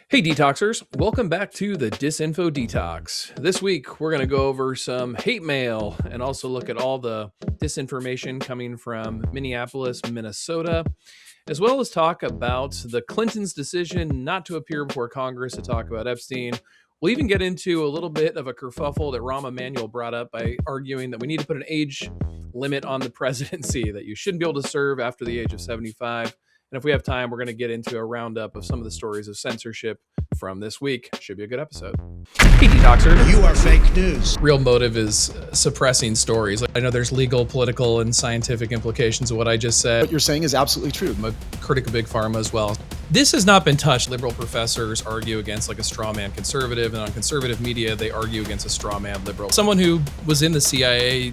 Hey Detoxers, welcome back to the Disinfo Detox. This week we're going to go over some hate mail and also look at all the disinformation coming from Minneapolis, Minnesota, as well as talk about the Clintons' decision not to appear before Congress to talk about Epstein. We'll even get into a little bit of a kerfuffle that Rahm Emanuel brought up by arguing that we need to put an age limit on the presidency, that you shouldn't be able to serve after the age of 75. And if we have time, we're going to get into a roundup of some of the stories of censorship from this week. Should be a good episode. Hey, Detoxer. You are fake news. Real motive is suppressing stories. I know there's legal, political, and scientific implications of what I just said. What you're saying is absolutely true. I'm a critic of Big Pharma as well. This has not been touched. Liberal professors argue against like a straw man conservative, and on conservative media, they argue against a straw man liberal. Someone who was in the CIA,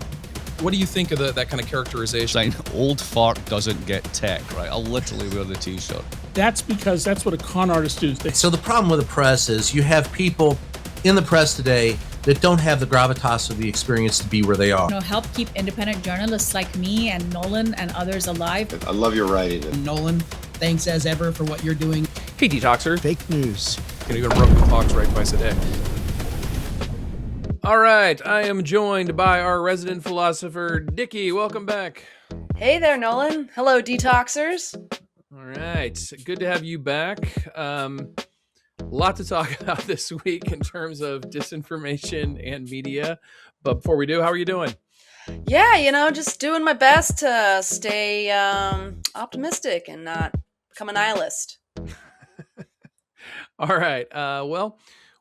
what do you think of that kind of characterization? Saying old fart doesn't get tech, right? I'll literally wear the t-shirt. That's because that's what a con artist do. So the problem with the press is you have people in the press today that don't have the gravitas of the experience to be where they are. Help keep independent journalists like me and Nolan and others alive. I love your writing. Nolan, thanks as ever for what you're doing. Hey, Detoxer. Fake news. Gonna go to Broken Talks right twice a day. All right, I am joined by our resident philosopher, Dickey. Welcome back. Hey there, Nolan. Hello, Detoxers. All right, good to have you back. Lot to talk about this week in terms of disinformation and media. But before we do, how are you doing? Yeah, just doing my best to stay optimistic and not become a nihilist. All right, well,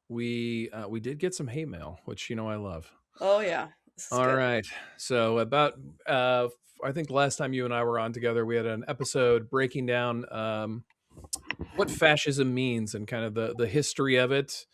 we did get some hate mail, which I love. Oh yeah. All right. So about I think the last time you and I were on together, we had an episode breaking down what fascism means and kind of the history of it.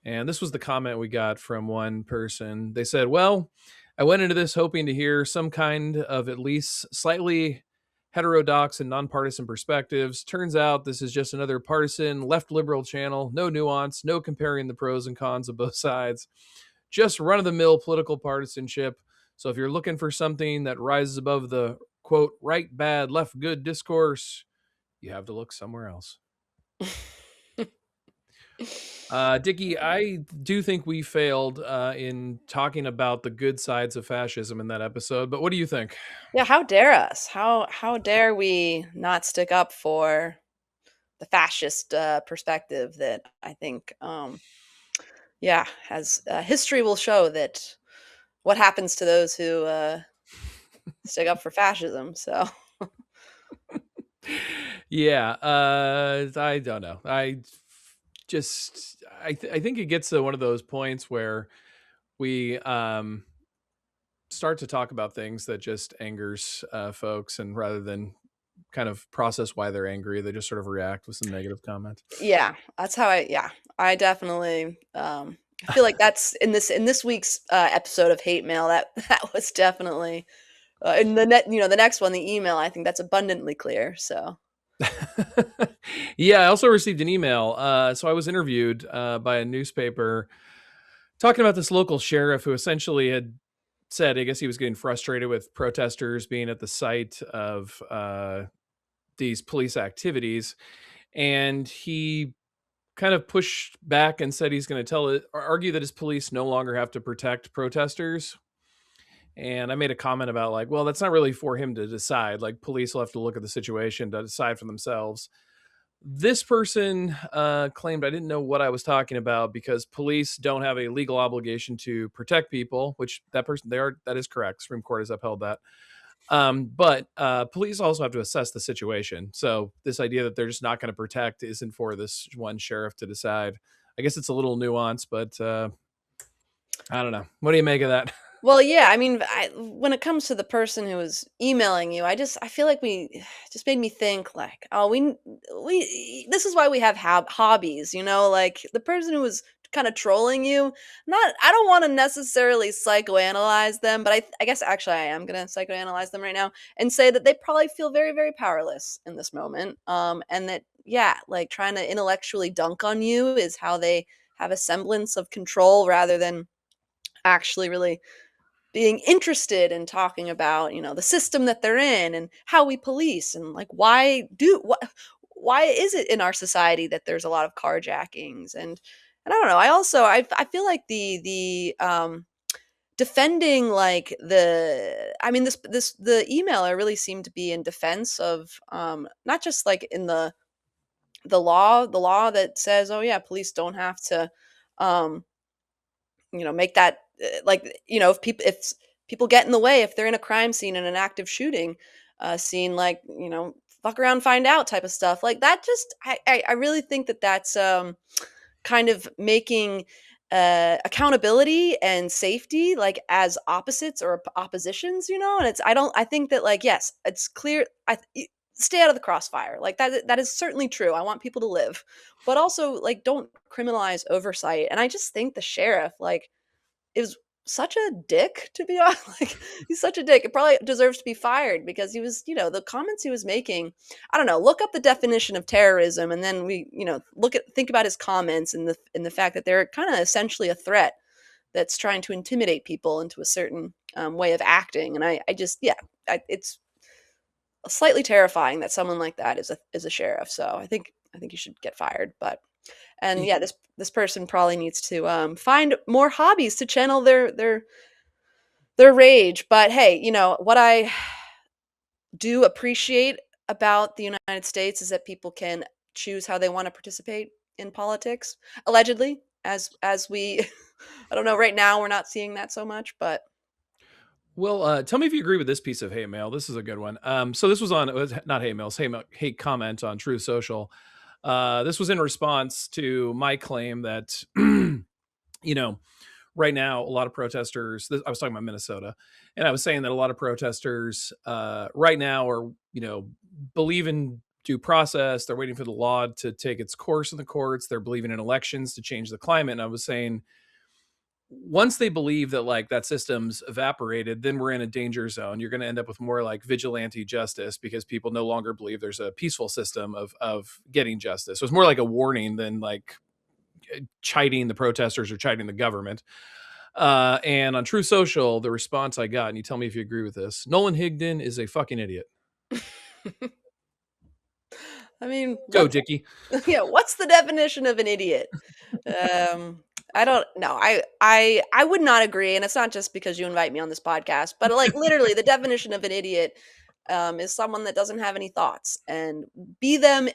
And this was the comment we got from one person. They said, "Well, I went into this hoping to hear some kind of at least slightly heterodox and nonpartisan perspectives. Turns out this is just another partisan left liberal channel. No nuance, no comparing the pros and cons of both sides. Just run-of-the-mill political partisanship. So if you're looking for something that rises above the, quote, right bad, left good discourse, you have to look somewhere else." Dickey, I do think we failed in talking about the good sides of fascism in that episode, but what do you think? Yeah, how dare us? How dare we not stick up for the fascist perspective that I think, has history will show that what happens to those who stick up for fascism. So. Yeah, I don't know. I think it gets to one of those points where we start to talk about things that just angers folks, and rather than kind of process why they're angry, they just sort of react with some negative comment. Yeah, that's how I definitely I feel like that's in this week's episode of Hate Mail, that was definitely in the next one, the email, I think that's abundantly clear. So yeah, I also received an email. So I was interviewed by a newspaper talking about this local sheriff who essentially had said, I guess he was getting frustrated with protesters being at the site of these police activities. And he kind of pushed back and said he's going to argue that his police no longer have to protect protesters. And I made a comment about like, well, that's not really for him to decide. Like, police will have to look at the situation to decide for themselves. This person claimed I didn't know what I was talking about because police don't have a legal obligation to protect people, which that is correct. Supreme Court has upheld that. But police also have to assess the situation. So this idea that they're just not going to protect isn't for this one sheriff to decide. I guess it's a little nuanced, but I don't know. What do you make of that? Well, yeah, I mean, when it comes to the person who was emailing you, I feel like we just made me think like, oh, we this is why we have hobbies, like the person who was kind of trolling you. I don't want to necessarily psychoanalyze them, but I guess actually I am going to psychoanalyze them right now and say that they probably feel very, very powerless in this moment. And that, like trying to intellectually dunk on you is how they have a semblance of control rather than actually really being interested in talking about, the system that they're in and how we police and like, why is it in our society that there's a lot of carjackings? And I don't know. I feel like the defending like the emailer really seemed to be in defense of not just like in the law that says, oh yeah, police don't have to um make that if people get in the way, if they're in a crime scene, in an active shooting scene, like fuck around, find out type of stuff like that. Just I really think that that's kind of making accountability and safety like as opposites or oppositions, and I think that, like, yes, it's clear, stay out of the crossfire, like that is certainly true. I want people to live, but also, like, don't criminalize oversight. And I just think the sheriff, like, is such a dick, to be honest. Like, he's such a dick. It probably deserves to be fired because he was, the comments he was making. I don't know. Look up the definition of terrorism, and then think about his comments and the fact that they're kind of essentially a threat that's trying to intimidate people into a certain way of acting. And it's slightly terrifying that someone like that is a sheriff. So I think he should get fired. But yeah, this person probably needs to find more hobbies to channel their rage. But hey, what I do appreciate about the United States is that people can choose how they want to participate in politics. Allegedly, as we, I don't know. Right now, we're not seeing that so much, but. Well, tell me if you agree with this piece of hate mail. This is a good one. So this was it was not hate mails, hate comment on Truth Social. This was in response to my claim that, right now, a lot of protesters, I was talking about Minnesota, and I was saying that a lot of protesters right now are, believe in due process. They're waiting for the law to take its course in the courts. They're believing in elections to change the climate. And I was saying, once they believe that, like, that system's evaporated, then we're in a danger zone. You're going to end up with more like vigilante justice because people no longer believe there's a peaceful system of getting justice. So it's more like a warning than like chiding the protesters or chiding the government. And on True Social, the response I got, and you tell me if you agree with this: Nolan Higdon is a fucking idiot. I mean, Go, Dickey. Yeah, what's the definition of an idiot? I don't know. I would not agree, and it's not just because you invite me on this podcast, but like literally, the definition of an idiot is someone that doesn't have any thoughts, and be them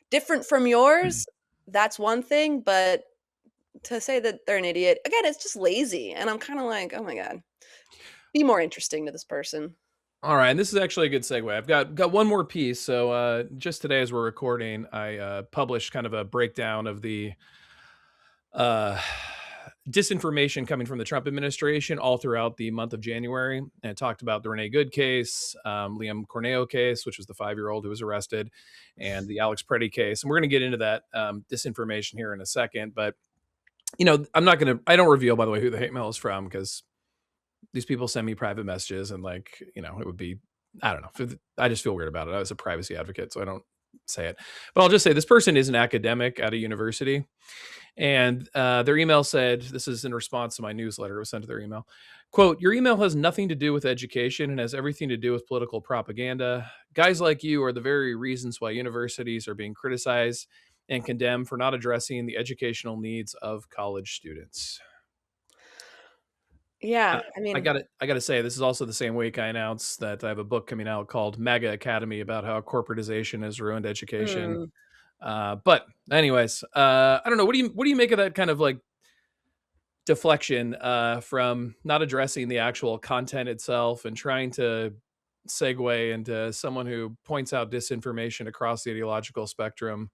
different from yours. That's one thing, but to say that they're an idiot, again, it's just lazy, and I'm kind of like, oh my god, be more interesting to this person. All right, and this is actually a good segue. I've got one more piece. So just today, as we're recording, I published kind of a breakdown of the disinformation coming from the Trump administration all throughout the month of January. And it talked about the Renee Good case, Liam Conejo case, which was the 5-year-old who was arrested, and the Alex Pretti case. And we're going to get into that disinformation here in a second. But, I don't reveal, by the way, who the hate mail is from, because these people send me private messages, and like, it would be, I don't know. I just feel weird about it. I was a privacy advocate, so I don't say it. But I'll just say this person is an academic at a university. And their email said, this is in response to my newsletter. It was sent to their email. Quote, "Your email has nothing to do with education and has everything to do with political propaganda. Guys like you are the very reasons why universities are being criticized and condemned for not addressing the educational needs of college students." Yeah, I I mean, gotta say, this is also the same week I announced that I have a book coming out called MAGA Academy about how corporatization has ruined education. mm, But anyways, I don't know. What do you make of that kind of like deflection from not addressing the actual content itself and trying to segue into someone who points out disinformation across the ideological spectrum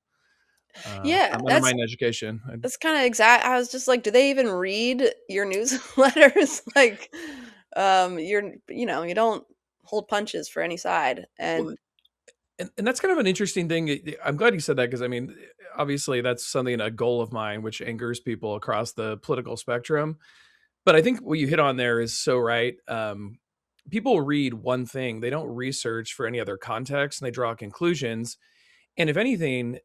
yeah, on undermining education? that's kind of exact. I was just like, do they even read your newsletters? Like, you don't hold punches for any side. Well, And and that's kind of an interesting thing. I'm glad you said that, because I mean, obviously that's something, a goal of mine, which angers people across the political spectrum. But I think what you hit on there is so right. People read one thing, they don't research for any other context, and they draw conclusions. And if anything,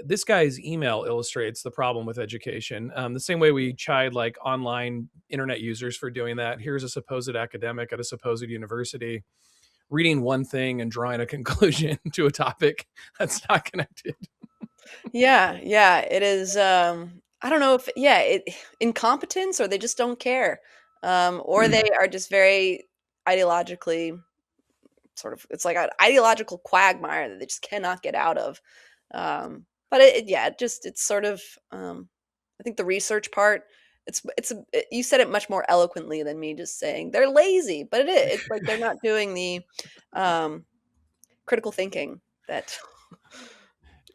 this guy's email illustrates the problem with education. The same way we chide like online internet users for doing that. Here's a supposed academic at a supposed university reading one thing and drawing a conclusion to a topic that's not connected. Yeah, yeah, it is. I don't know if incompetence, or they just don't care, or they are just very ideologically sort of. It's like an ideological quagmire that they just cannot get out of. But it's sort of. I think the research part. You said it much more eloquently than me just saying they're lazy, but it's like they're not doing the critical thinking that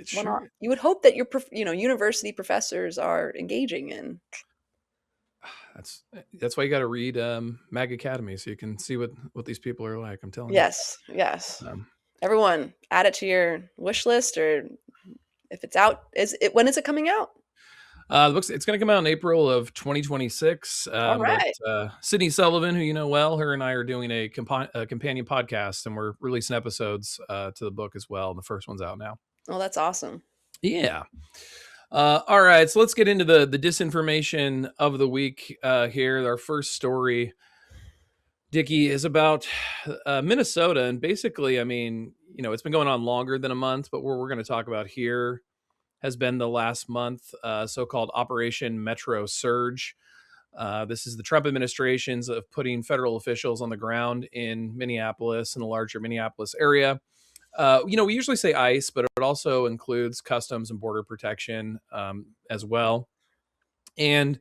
Sure. you would hope that your university professors are engaging in. That's why you got to read Mag Academy, so you can see what these people are like. I'm telling you. Yes. Everyone, add it to your wish list, or if it's out, when is it coming out? It's going to come out in April of 2026. All right. But Sydney Sullivan, who you know well, her and I are doing a companion podcast, and we're releasing episodes to the book as well. And the first one's out now. Oh, that's awesome. Yeah. All right, so let's get into the disinformation of the week here. Our first story, Dickey, is about Minnesota. And basically, I mean, it's been going on longer than a month, but what we're going to talk about here has been the last month, so-called Operation Metro Surge. This is the Trump administration's of putting federal officials on the ground in Minneapolis and the larger Minneapolis area. We usually say ICE, but it also includes Customs and Border Protection as well. And,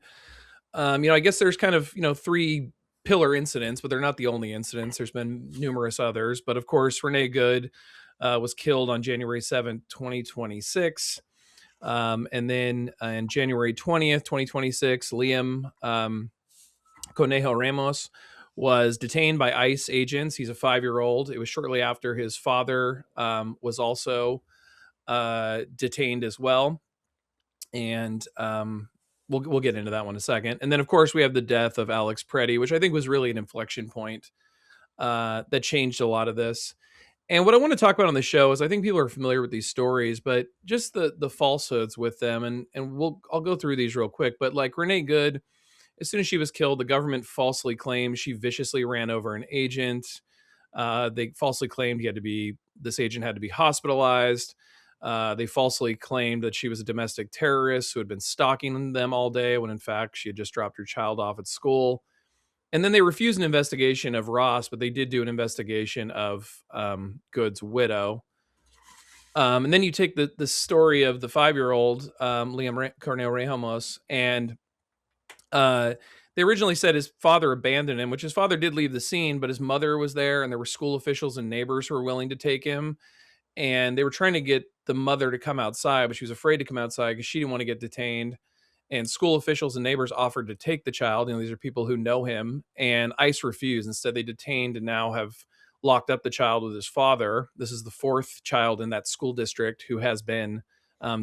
I guess there's kind of, three pillar incidents, but they're not the only incidents. There's been numerous others. But of course, Renee Good was killed on January 7th, 2026. And then on January 20th, 2026, Liam Conejo Ramos was detained by ICE agents. He's a 5-year-old. It was shortly after his father was also detained as well. And we'll get into that one in a second. And then, of course, we have the death of Alex Pretti, which I think was really an inflection point that changed a lot of this. And what I want to talk about on the show is I think people are familiar with these stories, but just the falsehoods with them. And I'll go through these real quick. But like Renee Good, as soon as she was killed, the government falsely claimed she viciously ran over an agent. They falsely claimed this agent had to be hospitalized. They falsely claimed that she was a domestic terrorist who had been stalking them all day, when in fact she had just dropped her child off at school. And then they refused an investigation of Ross, but they did do an investigation of Good's widow. And then you take the story of the 5-year-old, Liam Conejo Ramos, and they originally said his father abandoned him, which his father did leave the scene, but his mother was there, and there were school officials and neighbors who were willing to take him. And they were trying to get the mother to come outside, but she was afraid to come outside because she didn't want to get detained. And school officials and neighbors offered to take the child. These are people who know him, and ICE refused. Instead, they detained and now have locked up the child with his father. This is the 4th child in that school district who has been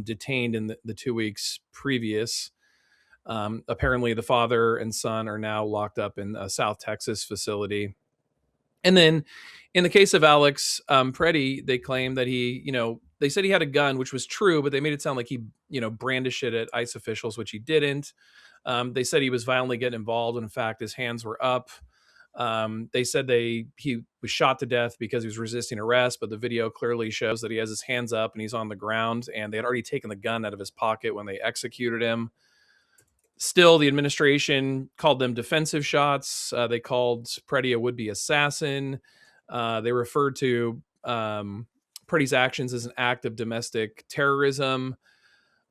detained in the 2 weeks previous. Apparently, the father and son are now locked up in a South Texas facility. And then in the case of Alex Pretti, they claim that they said he had a gun, which was true, but they made it sound like he, brandished it at ICE officials, which he didn't. They said he was violently getting involved, and in fact, his hands were up. They said he was shot to death because he was resisting arrest, but the video clearly shows that he has his hands up and he's on the ground, and they had already taken the gun out of his pocket when they executed him. Still, the administration called them defensive shots. They called Pretti a would-be assassin. They referred to Pretti's actions as an act of domestic terrorism.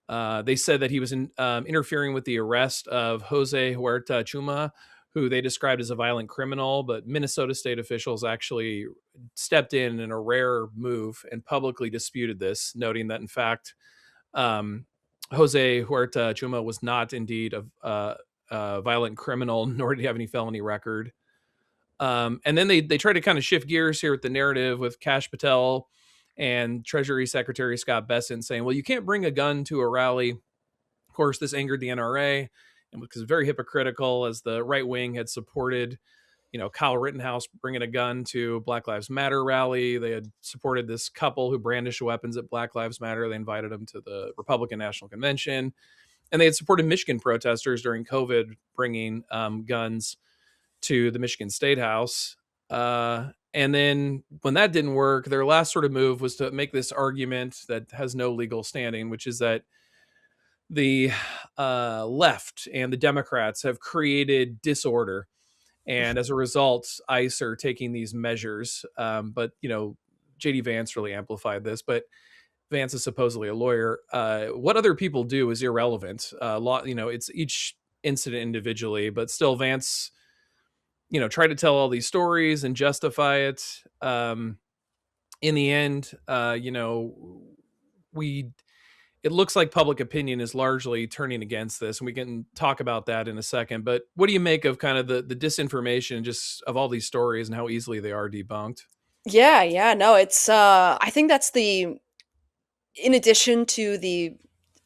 They said that he was interfering with the arrest of Jose Huerta Chuma, who they described as a violent criminal, but Minnesota state officials actually stepped in a rare move and publicly disputed this, noting that, in fact, Jose Huerta Chuma was not indeed a violent criminal, nor did he have any felony record. And then they tried to kind of shift gears here with the narrative with Kash Patel and Treasury Secretary Scott Bessent saying, well, you can't bring a gun to a rally. Of course, this angered the NRA and was very hypocritical, as the right wing had supported, Kyle Rittenhouse bringing a gun to Black Lives Matter rally. They had supported this couple who brandished weapons at Black Lives Matter. They invited them to the Republican National Convention. And they had supported Michigan protesters during COVID, bringing guns to the Michigan State House. And then when that didn't work, their last sort of move was to make this argument that has no legal standing, which is that the left and the Democrats have created disorder. And as a result, ICE are taking these measures. But, JD Vance really amplified this. But Vance is supposedly a lawyer. What other people do is irrelevant. It's each incident individually, but still Vance, tried to tell all these stories and justify it. In the end, we it looks like public opinion is largely turning against this, and we can talk about that in a second. But what do you make of kind of the disinformation just of all these stories and how easily they are debunked? Yeah, no, it's I think that's in addition to the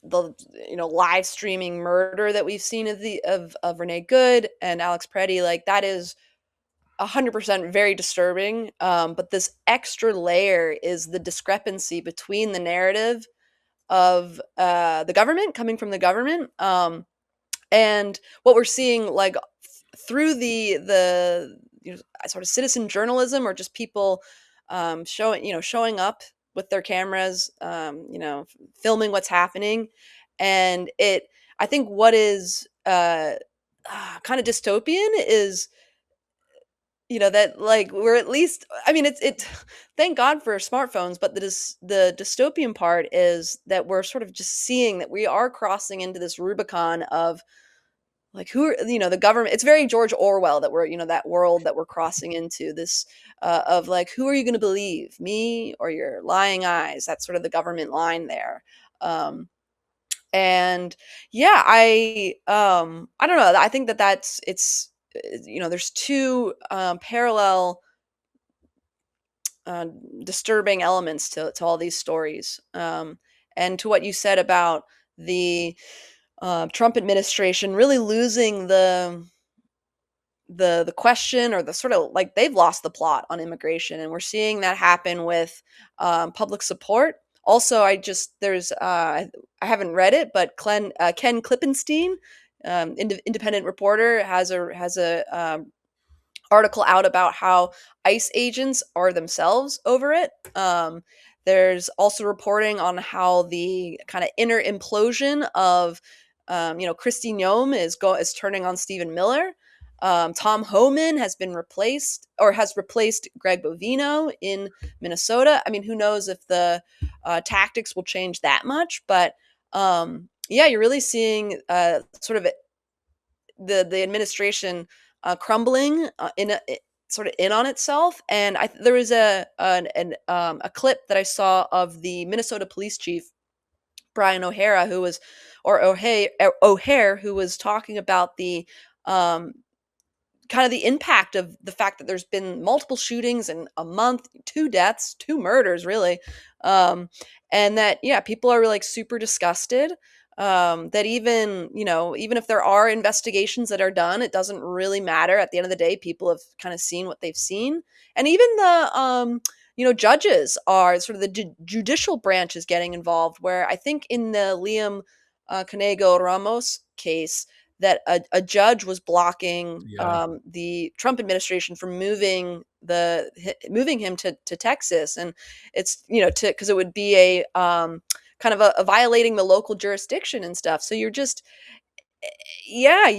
live streaming murder that we've seen of Renee Good and Alex Pretti, like that is 100% very disturbing. But this extra layer is the discrepancy between the narrative of the government coming from the government, and what we're seeing, like through the sort of citizen journalism, or just people showing up with their cameras, filming what's happening. And I think what is kind of dystopian is, that like we're at least, I mean, it thank God for smartphones, but the dystopian part is that we're sort of just seeing that we are crossing into this Rubicon of like, who are, the government. It's very George Orwell that we're, that world that we're crossing into, this of like, who are you going to believe, me or your lying eyes? That's sort of the government line there. And yeah, I don't know. I think there's two parallel disturbing elements to all these stories. And to what you said about the Trump administration really losing the question, or the sort of like they've lost the plot on immigration, and we're seeing that happen with public support. Also, I haven't read it, but Ken Klippenstein, independent reporter, has a article out about how ICE agents are themselves over it. There's also reporting on how the kind of inner implosion of, Kristi Noem is turning on Stephen Miller. Tom Homan has replaced Greg Bovino in Minnesota. I mean, who knows if the tactics will change that much? But yeah, you're really seeing sort of the administration crumbling sort of in on itself. And there was a clip that I saw of the Minnesota police chief Brian O'Hara, O'Hare, who was talking about the kind of the impact of the fact that there's been multiple shootings in a month, 2 deaths, 2 murders, really. And that, yeah, people are like super disgusted. That even if there are investigations that are done, it doesn't really matter. At the end of the day, people have kind of seen what they've seen. And even the, judges are sort of the judicial branch is getting involved, where I think in the Liam Conejo Ramos case, that a judge was blocking the Trump administration from moving him to Texas. And it's, because it would be a kind of a violating the local jurisdiction and stuff. So you're just, yeah, I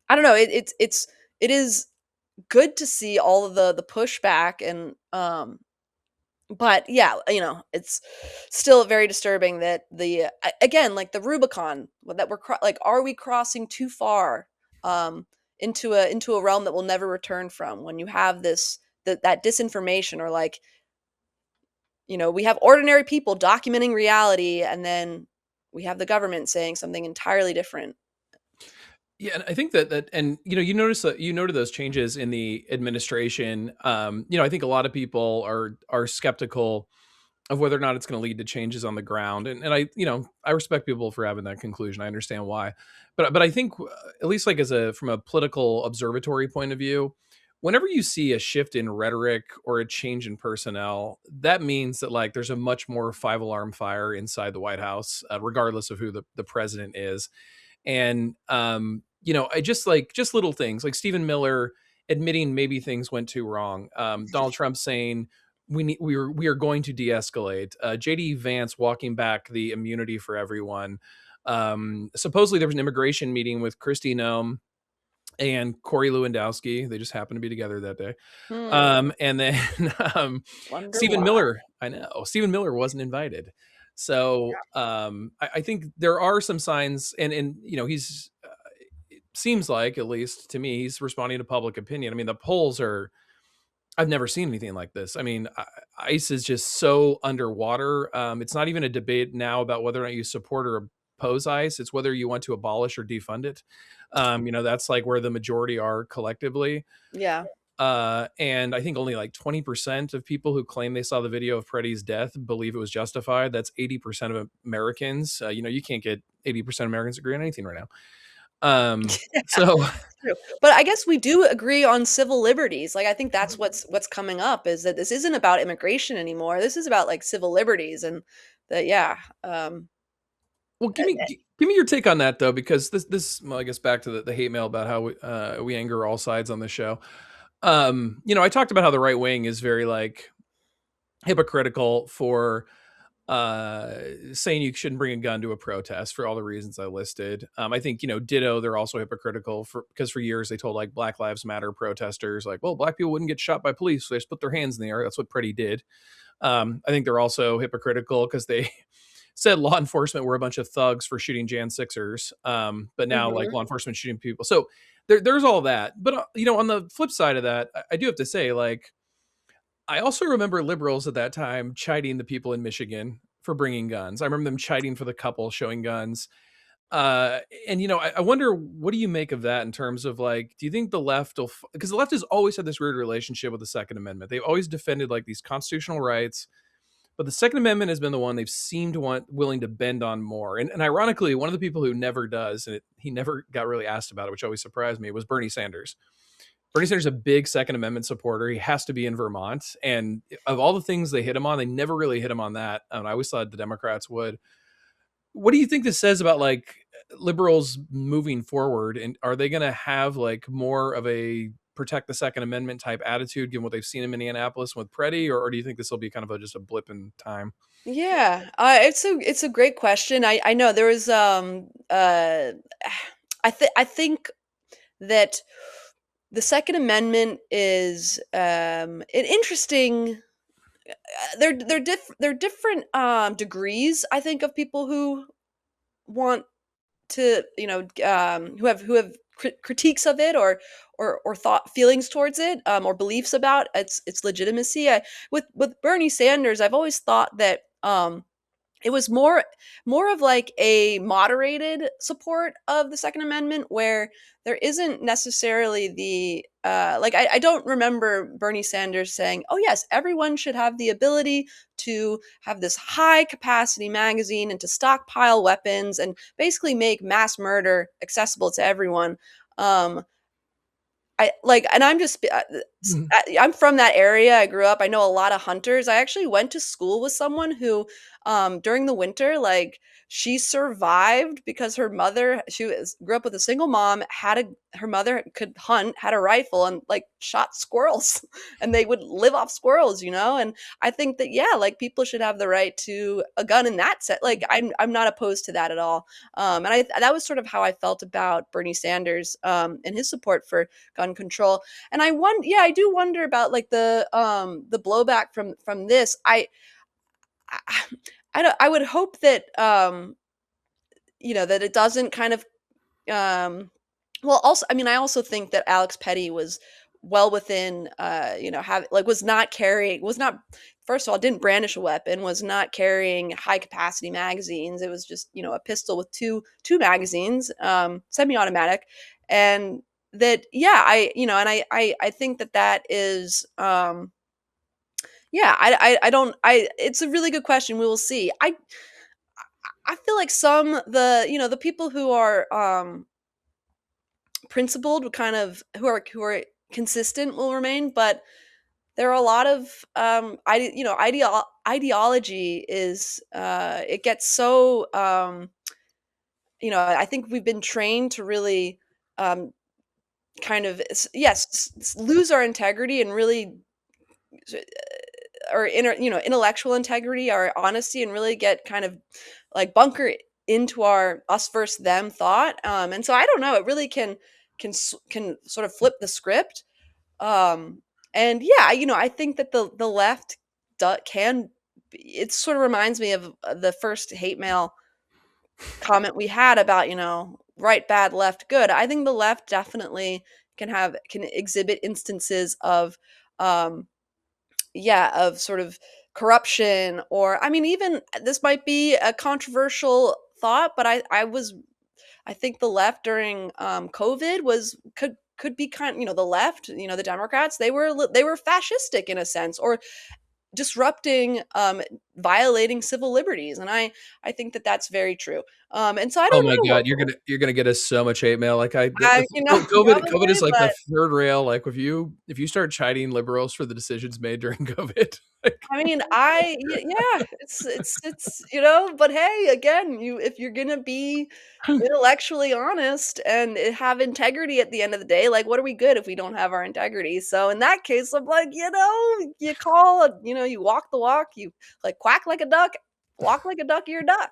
don't know. It is good to see all of the pushback, and but yeah, it's still very disturbing that again, like the Rubicon that like, are we crossing too far into a realm that we'll never return from, when you have that disinformation, or like, we have ordinary people documenting reality, and then we have the government saying something entirely different. Yeah, and I think that and you noted those changes in the administration. I think a lot of people are skeptical of whether or not it's going to lead to changes on the ground, and I respect people for having that conclusion. I understand why, but I think, at least like from a political observatory point of view, whenever you see a shift in rhetoric or a change in personnel, that means that like there's a much more 5-alarm fire inside the White House, regardless of who the president is. And I just little things like Stephen Miller admitting maybe things went too wrong. Donald Trump saying we are going to de-escalate. JD Vance walking back the immunity for everyone. Supposedly there was an immigration meeting with Kristi Noem and Corey Lewandowski. They just happened to be together that day. And then Wonder Stephen why. Miller. I know Stephen Miller wasn't invited. So I think there are some signs, and he's it seems like, at least to me, he's responding to public opinion. I mean, the polls are. I've never seen anything like this. I mean, ICE is just so underwater. It's not even a debate now about whether or not you support or oppose ICE. It's whether you want to abolish or defund it. That's like where the majority are collectively. Yeah. And I think only like 20% of people who claim they saw the video of Pretti's death believe it was justified. That's 80% of Americans. You can't get 80% of Americans agree on anything right now. So True. But I guess we do agree on civil liberties. Like, I think that's what's coming up, is that this isn't about immigration anymore. This is about like civil liberties, and that, yeah. well, give me your take on that though, because this well, I guess back to the hate mail about how we anger all sides on the show. I talked about how the right wing is very like hypocritical for saying you shouldn't bring a gun to a protest for all the reasons I listed. I think, ditto, they're also hypocritical because for years they told like Black Lives Matter protesters, like, well, black people wouldn't get shot by police, so they just put their hands in the air. That's what Pretti did. I think they're also hypocritical because they said law enforcement were a bunch of thugs for shooting Jan Sixers. But now like law enforcement shooting people. So there's all that. But, on the flip side of that, I do have to say, like, I also remember liberals at that time chiding the people in Michigan for bringing guns. I remember them chiding for the couple showing guns. I wonder, what do you make of that in terms of like, do you think the left will, because the left has always had this weird relationship with the Second Amendment. They've always defended like these constitutional rights, but the Second Amendment has been the one they've seemed willing to bend on more. And ironically, one of the people who never does, and he never got really asked about it, which always surprised me, was Bernie Sanders. Bernie Sanders is a big Second Amendment supporter. He has to be in Vermont. And of all the things they hit him on, they never really hit him on that. And I always thought the Democrats would. What do you think this says about like liberals moving forward? And are they going to have like more of a protect the Second Amendment type attitude, given what they've seen in Minneapolis with Pretti? Or do you think this will be kind of just a blip in time? Yeah, it's a great question. I know there was I think that the Second Amendment is an interesting. They're different degrees, I think, of people who want to, who have critiques of it, or thought feelings towards it, or beliefs about its legitimacy. With Bernie Sanders, I've always thought that it was more of like a moderated support of the Second Amendment, where there isn't necessarily the I don't remember Bernie Sanders saying, oh yes, everyone should have the ability to have this high capacity magazine and to stockpile weapons and basically make mass murder accessible to everyone. And I'm just, I'm from that area. I grew up, I know a lot of hunters. I actually went to school with someone who, during the winter, like, she survived because her mother, grew up with a single mom, her mother could hunt, had a rifle, and like shot squirrels and they would live off squirrels, And I think that, yeah, like, people should have the right to a gun in that set. Like, I'm not opposed to that at all. That was sort of how I felt about Bernie Sanders, and his support for gun control. And I do wonder about like the blowback from this. I would hope that that it doesn't kind of well, also, I mean, I also think that Alex Petty was well within was not, first of all, didn't brandish a weapon, was not carrying high capacity magazines. It was just, a pistol with two magazines, semi-automatic. And that, yeah, I think that is it's a really good question. We will see. I feel like the people who are principled would kind of, who are consistent, will remain, but there are a lot of ideology is it gets so I think we've been trained to really kind of lose our integrity and really or intellectual integrity, our honesty, and really get kind of like bunker into our us versus them thought. And so I don't know, it really can sort of flip the script. And yeah, I think that the left can. It sort of reminds me of the first hate mail comment we had about right bad, left good. I think the left definitely can exhibit instances of um of sort of corruption, or I mean, even this might be a controversial thought, but I think the left during COVID could be the left, the Democrats, they were fascistic in a sense, or disrupting, violating civil liberties, and I think that that's very true. And so I Oh don't my know. God, you're gonna get us so much hate mail. Like COVID Probably, is like the but third rail. Like if you start chiding liberals for the decisions made during COVID, like, I mean, yeah, it's but hey, again, if you're gonna be intellectually honest and have integrity at the end of the day, like, what are we good if we don't have our integrity? So in that case, I'm like, you you walk the walk, you like quack like a duck, walk like a duck, you're a duck.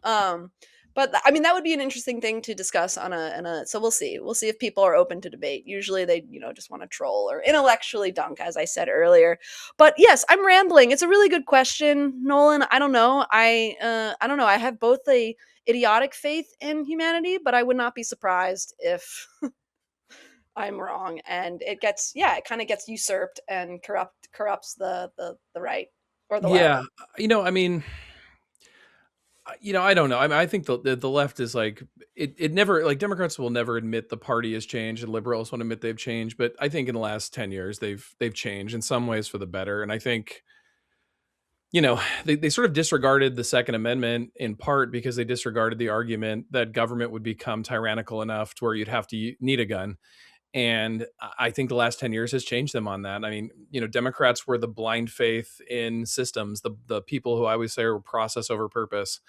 Um, but I mean, that would be an interesting thing to discuss so we'll see. We'll see if people are open to debate. Usually they, just want to troll or intellectually dunk, as I said earlier. But yes, I'm rambling. It's a really good question, Nolan. I don't know. I don't know. I have both a idiotic faith in humanity, but I would not be surprised if I'm wrong and it kind of gets usurped and corrupts the right or the left. yeah, I mean, I don't know. I mean, I think the left is like it never, like, Democrats will never admit the party has changed, and liberals won't admit they've changed. But I think in the last 10 years they've changed in some ways for the better. And I think they sort of disregarded the Second Amendment in part because they disregarded the argument that government would become tyrannical enough to where you'd have to need a gun. And I think the last 10 years has changed them on that. I mean, Democrats were the blind faith in systems, the people who I always say are process over purpose.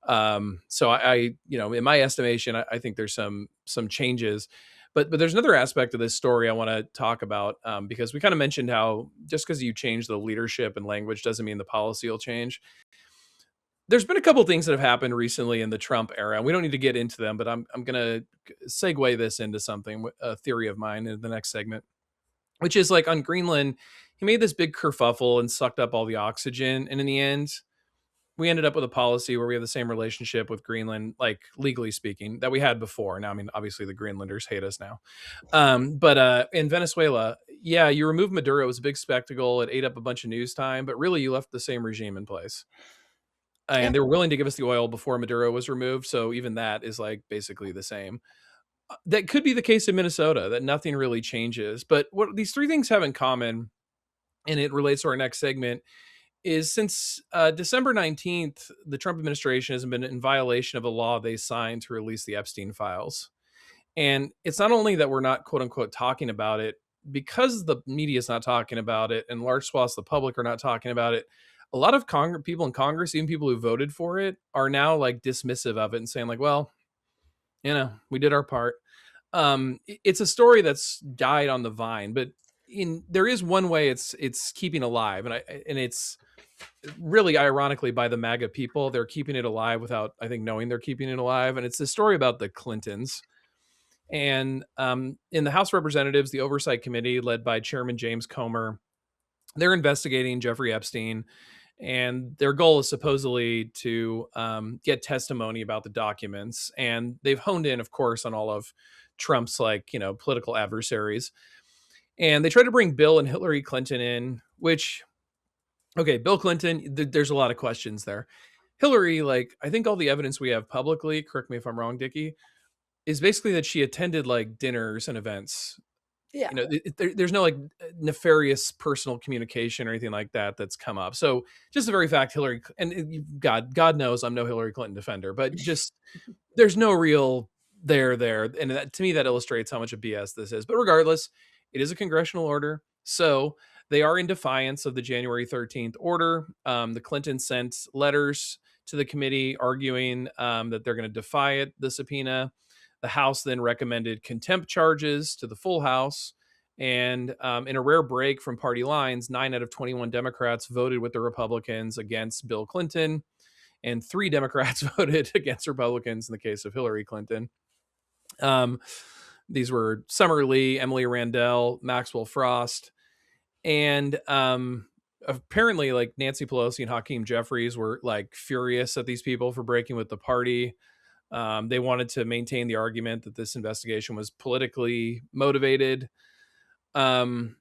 So in my estimation, I think there's some changes, but there's another aspect of this story I want to talk about, because we kind of mentioned how just because you change the leadership and language doesn't mean the policy will change. There's been a couple things that have happened recently in the Trump era. We don't need to get into them, but I'm going to segue this into something, a theory of mine in the next segment, which is like on Greenland, he made this big kerfuffle and sucked up all the oxygen, and in the end, we ended up with a policy where we have the same relationship with Greenland, like legally speaking, that we had before. Now, I mean, obviously the Greenlanders hate us now. But in Venezuela, yeah, you removed Maduro. It was a big spectacle. It ate up a bunch of news time, but really you left the same regime in place. Yeah. And they were willing to give us the oil before Maduro was removed. So even that is like basically the same. That could be the case in Minnesota, that nothing really changes. But what these three things have in common, and it relates to our next segment, is since December 19th, the Trump administration has been in violation of a law they signed to release the Epstein files. And it's not only that we're not, quote unquote, talking about it, because the media is not talking about it and large swaths of the public are not talking about it. A lot of people in Congress, even people who voted for it, are now like dismissive of it and saying like, well, we did our part. It's a story that's died on the vine, but there is one way it's keeping alive, and it's really ironically by the MAGA people. They're keeping it alive without, I think, knowing they're keeping it alive. And it's a story about the Clintons. And in the House of Representatives, the Oversight Committee, led by Chairman James Comer, they're investigating Jeffrey Epstein. And their goal is supposedly to get testimony about the documents. And they've honed in, of course, on all of Trump's political adversaries. And they tried to bring Bill and Hillary Clinton in, which, okay, Bill Clinton, there's a lot of questions there. Hillary, I think all the evidence we have publicly, correct me if I'm wrong, Dickey, is basically that she attended dinners and events. Yeah. There's no nefarious personal communication or anything like that that's come up. So just the very fact Hillary, and God knows I'm no Hillary Clinton defender, but just there's no real there. And that, to me, that illustrates how much of BS this is. But regardless, it is a congressional order. So they are in defiance of the January 13th order. The Clintons sent letters to the committee arguing that they're going to defy the subpoena. The House then recommended contempt charges to the full House. And in a rare break from party lines, 9 out of 21 Democrats voted with the Republicans against Bill Clinton, and 3 Democrats voted against Republicans in the case of Hillary Clinton. These were Summer Lee, Emily Randell, Maxwell Frost, and apparently like Nancy Pelosi and Hakeem Jeffries were like furious at these people for breaking with the party. They wanted to maintain the argument that this investigation was politically motivated. But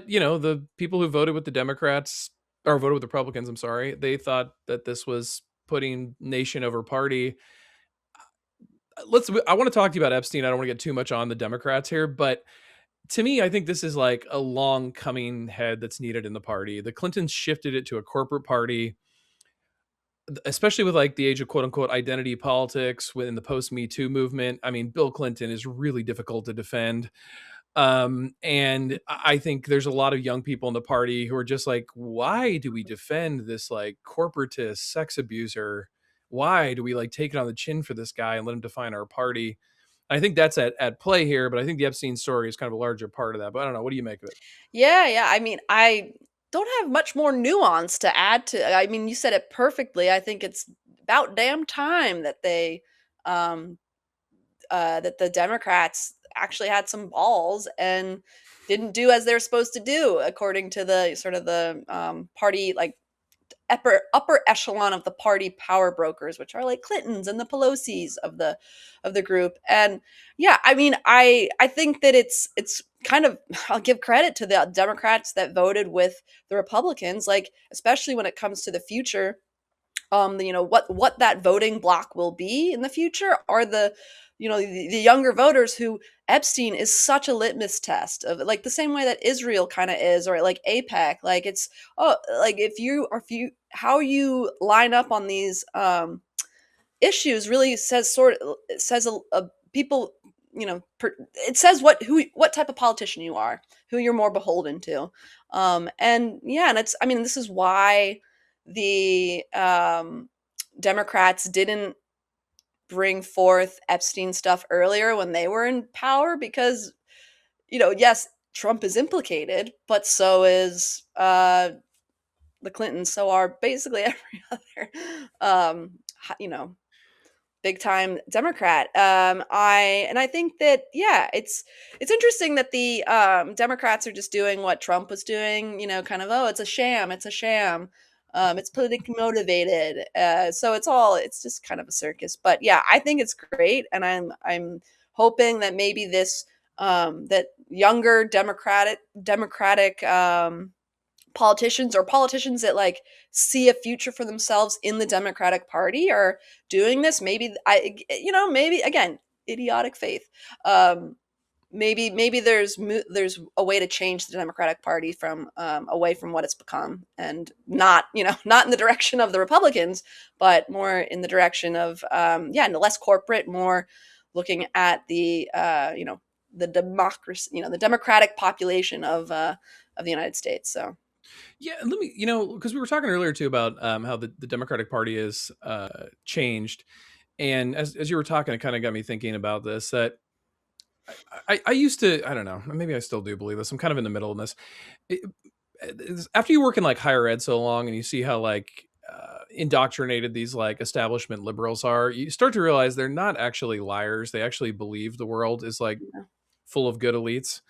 the people who voted with the Democrats or voted with the Republicans, I'm sorry, they thought that this was putting nation over party. I want to talk to you about Epstein. I don't want to get too much on the Democrats here, but to me, I think this is like a long coming head that's needed in the party. The Clintons shifted it to a corporate party, especially with like the age of quote unquote identity politics within the post Me Too movement. I mean, Bill Clinton is really difficult to defend. And I think there's a lot of young people in the party who are just like, why do we defend this like corporatist sex abuser? Why do we like take it on the chin for this guy and let him define our party? I think that's at play here, but I think the Epstein story is kind of a larger part of that. But I don't know. What do you make of it? Yeah. I mean, I don't have much more nuance to add to. I mean, you said it perfectly. I think it's about damn time that that the Democrats actually had some balls and didn't do as they're supposed to do, according to the sort of the party, like upper echelon of the party power brokers, which are like Clintons and the Pelosi's of the group. And yeah, I mean, I think that it's kind of, I'll give credit to the Democrats that voted with the Republicans, like especially when it comes to the future. What that voting block will be in the future are the younger voters who Epstein is such a litmus test of, like the same way that Israel kind of is, or like APEC. Like it's, like if you how you line up on these issues really says people, it says what type of politician you are, who you're more beholden to. And this is why the Democrats didn't bring forth Epstein stuff earlier when they were in power, because, yes, Trump is implicated, but so is the Clintons. So are basically every other, big time Democrat. I think that, yeah, it's interesting that the Democrats are just doing what Trump was doing, kind of, oh, it's a sham. It's politically motivated. So it's just kind of a circus. But yeah, I think it's great. And I'm hoping that maybe this, that younger Democratic politicians, or politicians that like see a future for themselves in the Democratic Party, are doing this. Maybe maybe again, idiotic faith. Maybe there's a way to change the Democratic Party from away from what it's become, and not in the direction of the Republicans, but more in the direction of less corporate, more looking at the the democracy, the democratic population of the United States. So. Yeah, let me, because we were talking earlier too about how the Democratic Party is changed, and as you were talking, it kind of got me thinking about this. That I used to, I don't know, maybe I still do believe this. I'm kind of in the middle of this. After you work in like higher ed so long, and you see how like indoctrinated these like establishment liberals are, you start to realize they're not actually liars. They actually believe the world is like full of good elites.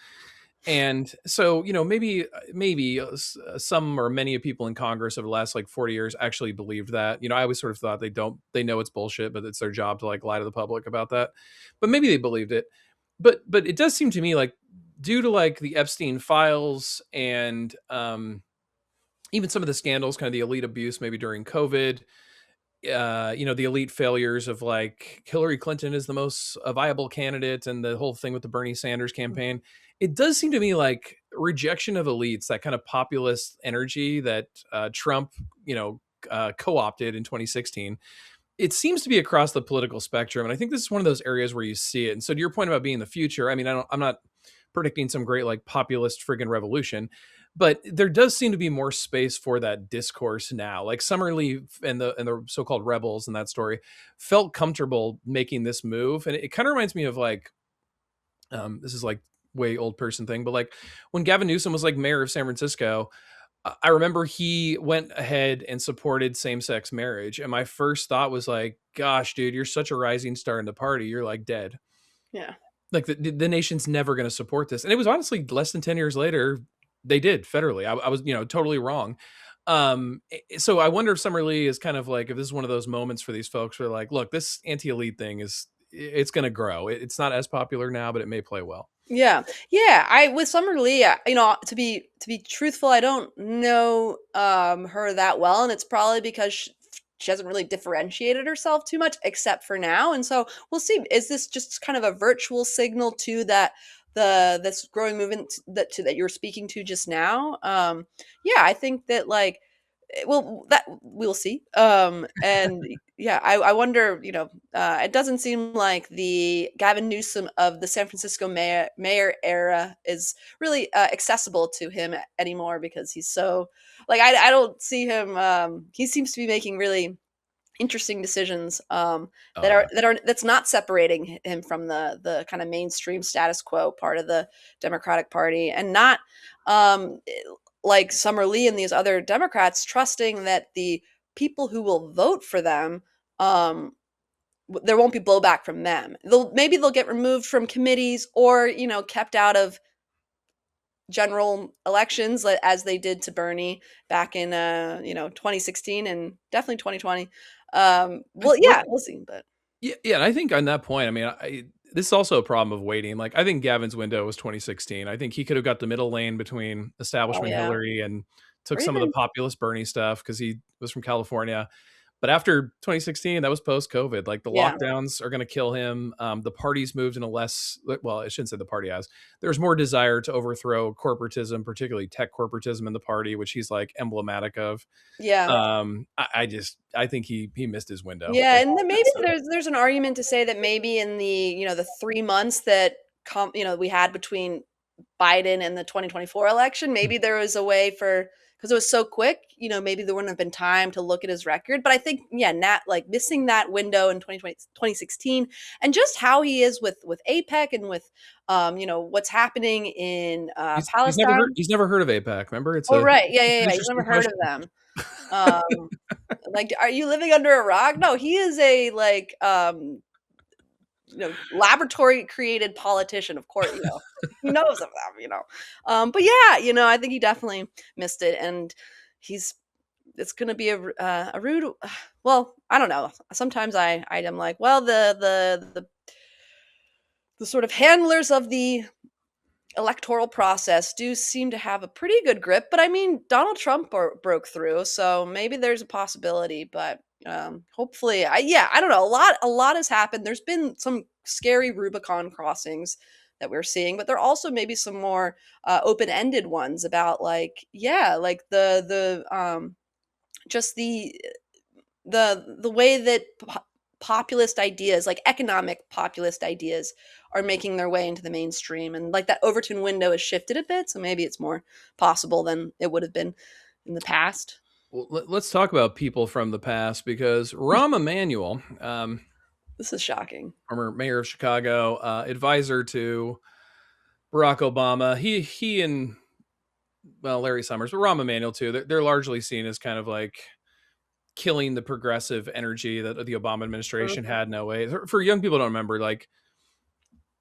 And so, maybe some or many of people in Congress over the last like 40 years actually believed that. I always sort of thought they know it's bullshit, but it's their job to like lie to the public about that. But maybe they believed it. But it does seem to me like, due to like the Epstein files and even some of the scandals, kind of the elite abuse, maybe during COVID, the elite failures of like Hillary Clinton is the most viable candidate, and the whole thing with the Bernie Sanders campaign, it does seem to me like rejection of elites, that kind of populist energy that Trump, co-opted in 2016. It seems to be across the political spectrum. And I think this is one of those areas where you see it. And so to your point about being the future, I mean, I'm not predicting some great like populist friggin' revolution, but there does seem to be more space for that discourse now. Like Summerlee and the so-called rebels in that story felt comfortable making this move, and it kind of reminds me of like, this is like way old person thing, but like when Gavin Newsom was like mayor of San Francisco, I remember he went ahead and supported same-sex marriage, and my first thought was like, gosh, dude, you're such a rising star in the party, you're like dead. Yeah. Like the nation's never going to support this. And it was honestly less than 10 years later, they did federally. I was, totally wrong. So I wonder if Summerlee is kind of like, if this is one of those moments for these folks where like, look, this anti-elite thing it's going to grow. It's not as popular now, but it may play well. Yeah. Yeah. I with Summer Lee, to be truthful, I don't know her that well, and it's probably because she hasn't really differentiated herself too much except for now. And so we'll see. Is this just kind of a virtual signal to that this growing movement that you're speaking to just now? Yeah, I think that like well, that we'll see. And yeah, I wonder, it doesn't seem like the Gavin Newsom of the San Francisco mayor era is really accessible to him anymore, because he's so like, I don't see him. He seems to be making really interesting decisions that's not separating him from the kind of mainstream status quo part of the Democratic Party, and not like Summer Lee and these other Democrats trusting that the people who will vote for them, there won't be blowback from them. Maybe they'll get removed from committees, or kept out of general elections, as they did to Bernie back in 2016 and definitely 2020. Well, yeah, we'll see. But yeah, and I think on that point, I mean, this is also a problem of waiting. Like, I think Gavin's window was 2016. I think he could have got the middle lane between establishment yeah. Hillary and took Or some of the even- populist Bernie stuff because he was from California. But after 2016, that was post-COVID. Like the Yeah. lockdowns are going to kill him. The party's moved in a less, well, I shouldn't say the party has. There's more desire to overthrow corporatism, particularly tech corporatism in the party, which he's like emblematic of. yeah. I think he missed his window. Yeah, Like, and then maybe so- there's an argument to say that maybe in the 3 months that we had between Biden and the 2024 election, maybe there was a way for, because it was so quick, maybe there wouldn't have been time to look at his record. But I think, yeah, Nat, like missing that window in 2016, and just how he is with APEC and with what's happening in Palestine. He's never heard of APAC. Remember, it's Right, yeah. He's interesting never heard of question. them. Like, are you living under a rock? No, he is a like laboratory created politician. Of course, he knows of them. But yeah, I think he definitely missed it, and it's going to be a rude. Well, I don't know. Sometimes I am like, well, the sort of handlers of the electoral process do seem to have a pretty good grip, but I mean, Donald Trump broke through, so maybe there's a possibility. But hopefully, I don't know. A lot has happened. There's been some scary Rubicon crossings that we're seeing, but there are also maybe some more open-ended ones about like the just the way that populist ideas, like economic populist ideas, are making their way into the mainstream, and like that Overton window has shifted a bit, so maybe it's more possible than it would have been in the past. Well, let's talk about people from the past, because Rahm Emanuel, This is shocking. former mayor of Chicago, advisor to Barack Obama, he and Larry Summers, but Rahm Emanuel too, they're largely seen as kind of like killing the progressive energy that the Obama administration had in 08. For young people who don't remember, like,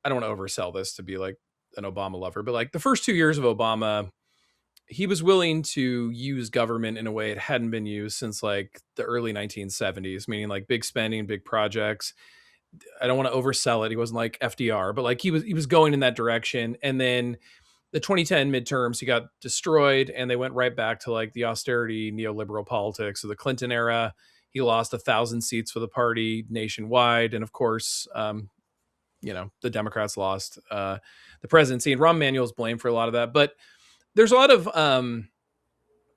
I don't want to oversell this to be like an Obama lover, but like the first 2 years of Obama, he was willing to use government in a way it hadn't been used since like the early 1970s, meaning like big spending, big projects. I don't want to oversell it. He wasn't like FDR, but like he was going in that direction. And then the 2010 midterms, he got destroyed, and they went right back to like the austerity neoliberal politics of the Clinton era. He lost 1,000 seats for the party nationwide. And of course, the Democrats lost the presidency, and Rahm Emanuel is blamed for a lot of that. But there's a lot of,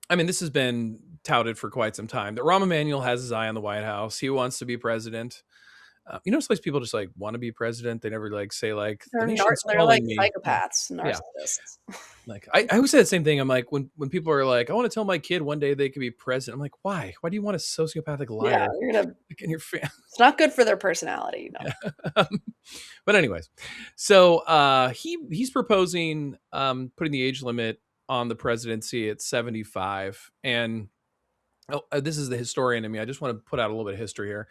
this has been touted for quite some time that Rahm Emanuel has his eye on the White House. He wants to be president. Some of these people just like want to be president. They never like say like the They're nation's they're like calling me. Yeah. psychopaths, Yeah. narcissists. Like I always say the same thing. I'm like, when people are like, I want to tell my kid one day they could be president. I'm like, why? Why do you want a sociopathic Yeah, liar you're gonna. like in your family? It's not good for their personality. No. But anyways, so he's proposing putting the age limit on the presidency at 75. And this is the historian in me. I just want to put out a little bit of history here.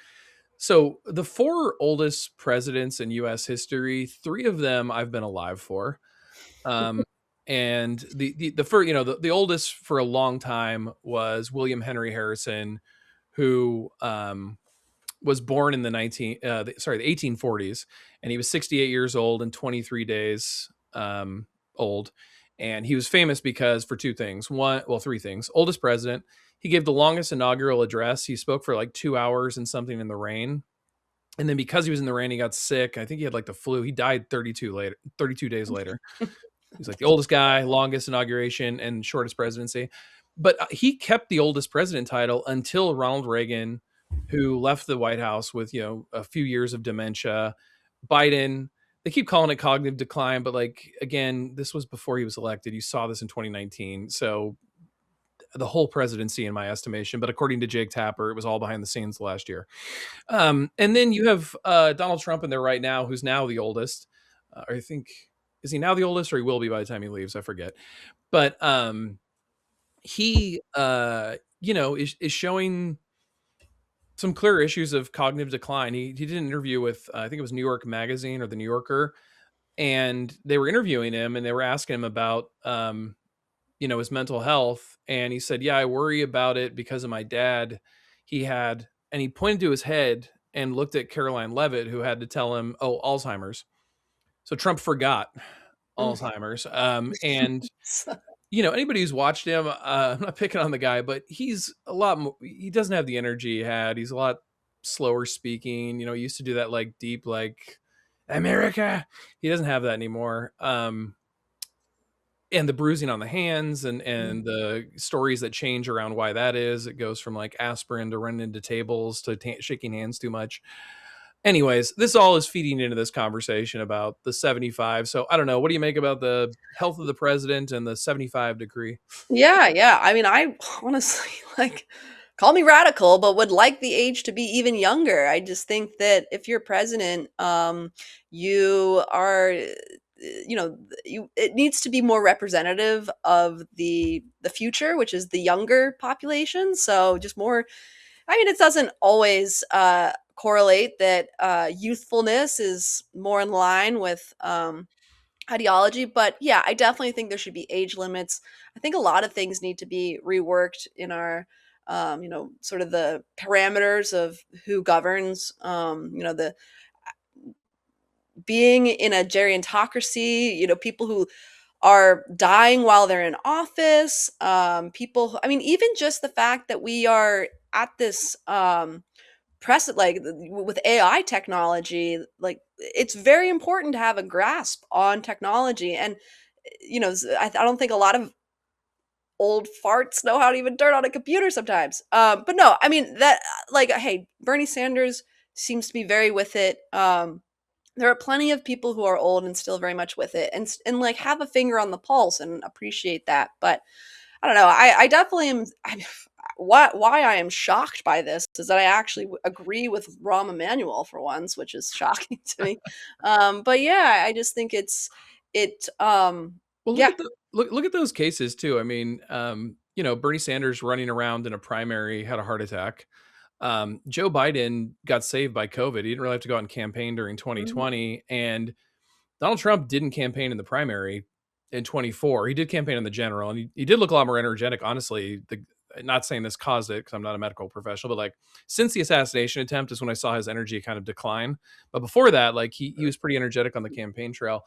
So the 4 oldest presidents in U.S. history, 3 of them I've been alive for. And the first, the oldest for a long time was William Henry Harrison, who was born in the 1840s, and he was 68 years old and 23 days old. And he was famous because for 3 things. Oldest president. He gave the longest inaugural address. He spoke for like 2 hours and something in the rain. And then because he was in the rain, he got sick. I think he had like the flu. He died 32 days later. He's like the oldest guy, longest inauguration, and shortest presidency. But he kept the oldest president title until Ronald Reagan, who left the White House with, a few years of dementia. Biden, they keep calling it cognitive decline, but like, again, this was before he was elected. You saw this in 2019. So the whole presidency, in my estimation, but according to Jake Tapper, it was all behind the scenes last year. And then you have Donald Trump in there right now, who's now the oldest. I think, is he now the oldest, or he will be by the time he leaves? I forget. But he, is showing some clear issues of cognitive decline. He did an interview with, I think it was New York Magazine or the New Yorker, and they were interviewing him and they were asking him about, his mental health. And he said, yeah, I worry about it because of my dad. And he pointed to his head and looked at Caroline Levitt, who had to tell him, oh, Alzheimer's. So Trump forgot Alzheimer's. And anybody who's watched him, I'm not picking on the guy, but he's a lot more, he doesn't have the energy he had. He's a lot slower speaking. He used to do that like deep, like America. He doesn't have that anymore. And the bruising on the hands and the stories that change around why that is. It goes from like aspirin to running into tables to shaking hands too much. Anyways, this all is feeding into this conversation about the 75. So I don't know. What do you make about the health of the president and the 75 decree? Yeah. I mean, I honestly call me radical, but would like the age to be even younger. I just think that if you're president, you are, it needs to be more representative of the future, which is the younger population. So just more. I mean, it doesn't always correlate that youthfulness is more in line with ideology. But yeah, I definitely think there should be age limits. I think a lot of things need to be reworked in our, sort of the parameters of who governs, the being in a gerontocracy, people who are dying while they're in office, even just the fact that we are at this like with AI technology, like it's very important to have a grasp on technology. And I don't think a lot of old farts know how to even turn on a computer sometimes. But no, I mean that, hey, Bernie Sanders seems to be very with it. There are plenty of people who are old and still very much with it, and like have a finger on the pulse and appreciate that. But I don't know. I definitely am. Why I am shocked by this is that I actually agree with Rahm Emanuel for once, which is shocking to me. But yeah, I just think Well, yeah. Look at those cases too. I mean, Bernie Sanders running around in a primary had a heart attack. Joe Biden got saved by COVID. He didn't really have to go out and campaign during 2020. And Donald Trump didn't campaign in the primary in 24. He did campaign in the general, and he did look a lot more energetic. Honestly, not saying this caused it because I'm not a medical professional, but like since the assassination attempt is when I saw his energy kind of decline. But before that, like he was pretty energetic on the campaign trail.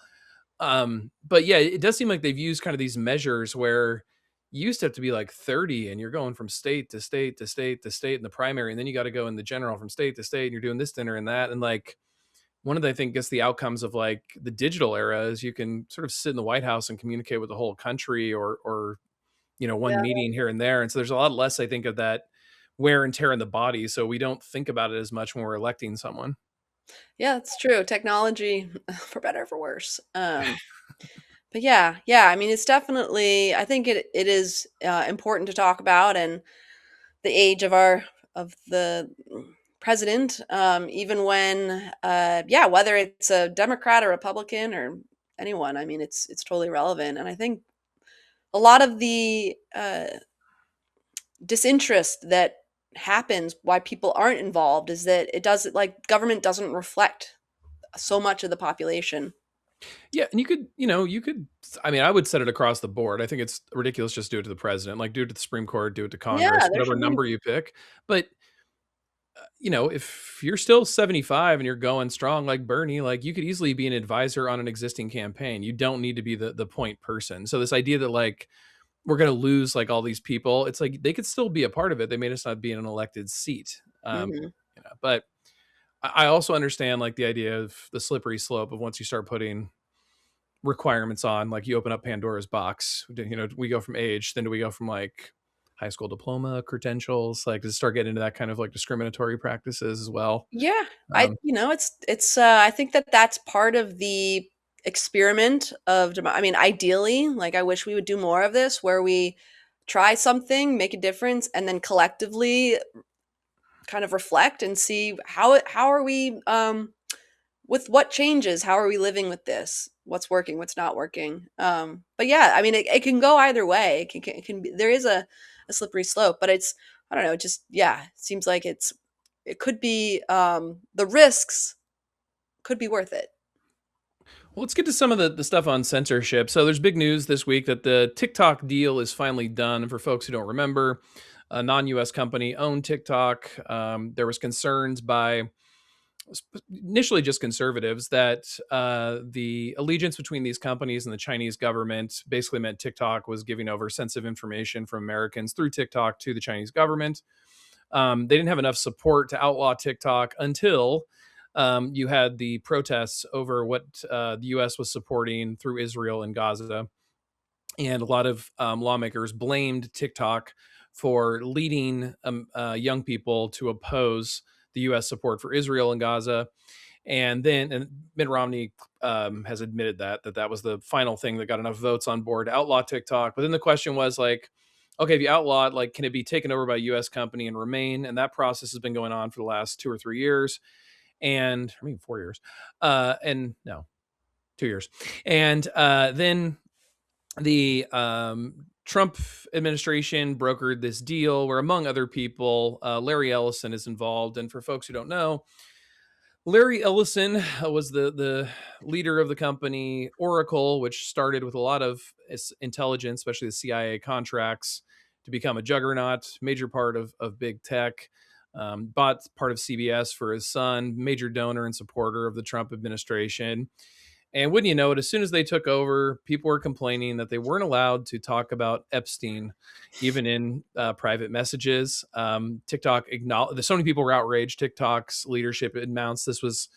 But yeah, it does seem like they've used kind of these measures where you used to have to be like 30 and you're going from state to state to state to state in the primary. And then you got to go in the general from state to state and you're doing this dinner and that. And like one of the, I think, the outcomes of like the digital era is you can sort of sit in the White House and communicate with the whole country or one meeting here and there. And so there's a lot less, I think, of that wear and tear in the body. So we don't think about it as much when we're electing someone. Yeah, it's true. Technology, for better or for worse. But yeah, I mean, it's definitely. I think it is important to talk about, and the age of the president, even when yeah, whether it's a Democrat or Republican or anyone. I mean, it's totally relevant, and I think a lot of the disinterest that happens why people aren't involved is that it does like government doesn't reflect so much of the population. Yeah, and I mean, I would set it across the board. I think it's ridiculous just do it to the president, like do it to the Supreme Court, do it to Congress, Yeah, there whatever should be. number you pick. But if you're still 75 and you're going strong like Bernie, like you could easily be an advisor on an existing campaign. You don't need to be the point person. So this idea that like we're going to lose like all these people, it's like they could still be a part of it. They may just not be in an elected seat. Hmm. But I also understand like the idea of the slippery slope of once you start putting requirements on, like you open up Pandora's box. We go from age, then do we go from like high school diploma credentials, like to start getting into that kind of like discriminatory practices as well. Yeah, Um, it's I think that that's part of the experiment of I mean, ideally, like I wish we would do more of this where we try something, make a difference, and then collectively kind of reflect and see how are we with what changes, how are we living with this, what's working, what's not working. But yeah, I mean, it can go either way. It can be, there is a slippery slope, but it's, I don't know, just yeah, it seems like it could be the risks could be worth it. well, let's get to some of the stuff on censorship. So there's big news this week that the TikTok deal is finally done. And for folks who don't remember, a non-US company owned TikTok. There was concerns by initially just conservatives that the allegiance between these companies and the Chinese government basically meant TikTok was giving over sensitive information from Americans through TikTok to the Chinese government. They didn't have enough support to outlaw TikTok until you had the protests over what the U.S. was supporting through Israel and Gaza. And a lot of lawmakers blamed TikTok for leading young people to oppose the U.S. support for Israel and Gaza. And Mitt Romney has admitted that was the final thing that got enough votes on board to outlaw TikTok. But then the question was like, okay, if you outlaw it, like, can it be taken over by a U.S. company and remain? And that process has been going on for the last 2 or 3 years, and I mean 4 years, and no, 2 years, and then the Trump administration brokered this deal where, among other people, Larry Ellison is involved. And for folks who don't know, Larry Ellison was the leader of the company Oracle, which started with a lot of intelligence, especially the CIA contracts, to become a juggernaut, major part of big tech. Bought part of CBS for his son, major donor and supporter of the Trump administration. And wouldn't you know it, as soon as they took over, people were complaining that they weren't allowed to talk about Epstein, even in private messages. TikTok acknowledged, so many people were outraged. TikTok's leadership announced this was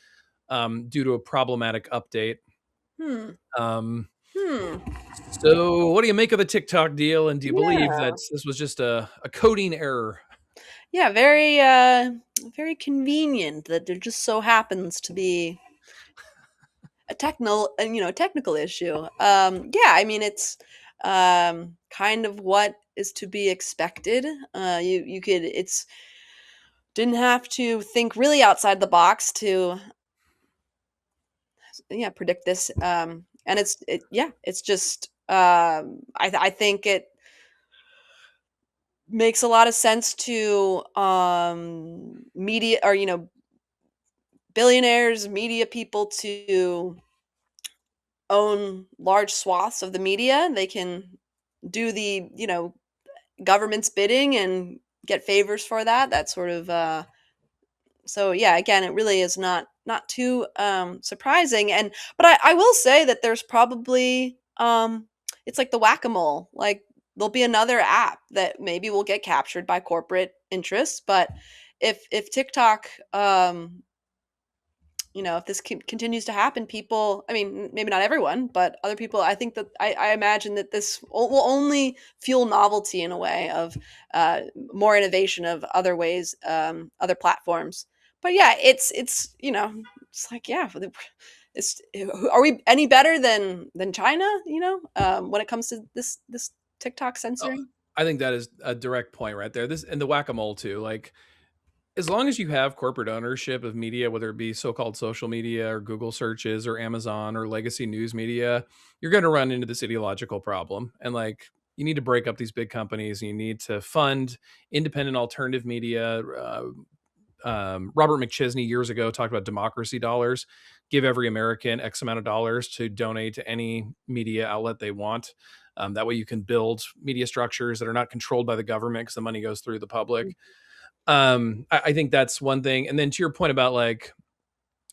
due to a problematic update. Hmm. Um, Hmm. so, what do you make of the TikTok deal? And do you believe Yeah. that this was just a coding error? Yeah, very convenient that there just so happens to be a technical issue. Yeah, I mean it's kind of what is to be expected. You could it's didn't have to think really outside the box to yeah predict this. And it's just I think it makes a lot of sense to media or billionaires, media people to own large swaths of the media. They can do the, government's bidding and get favors for that. That sort of so yeah, again, it really is not too surprising. And but I will say that there's probably it's like the whack-a-mole. Like there'll be another app that maybe will get captured by corporate interests, but if TikTok if this continues to happen, people, I mean, maybe not everyone, but other people, I think that I imagine that this will only fuel novelty in a way of more innovation of other ways, other platforms. But yeah, it's it's like, yeah, are we any better than China? When it comes to this TikTok censoring. I think that is a direct point right there. This and the whack-a-mole too. Like, as long as you have corporate ownership of media, whether it be so-called social media or Google searches or Amazon or legacy news media, you're going to run into this ideological problem. And like, you need to break up these big companies and you need to fund independent alternative media. Robert McChesney years ago talked about democracy dollars. Give every American X amount of dollars to donate to any media outlet they want. That way you can build media structures that are not controlled by the government because the money goes through the public. I think that's one thing. And then to your point about like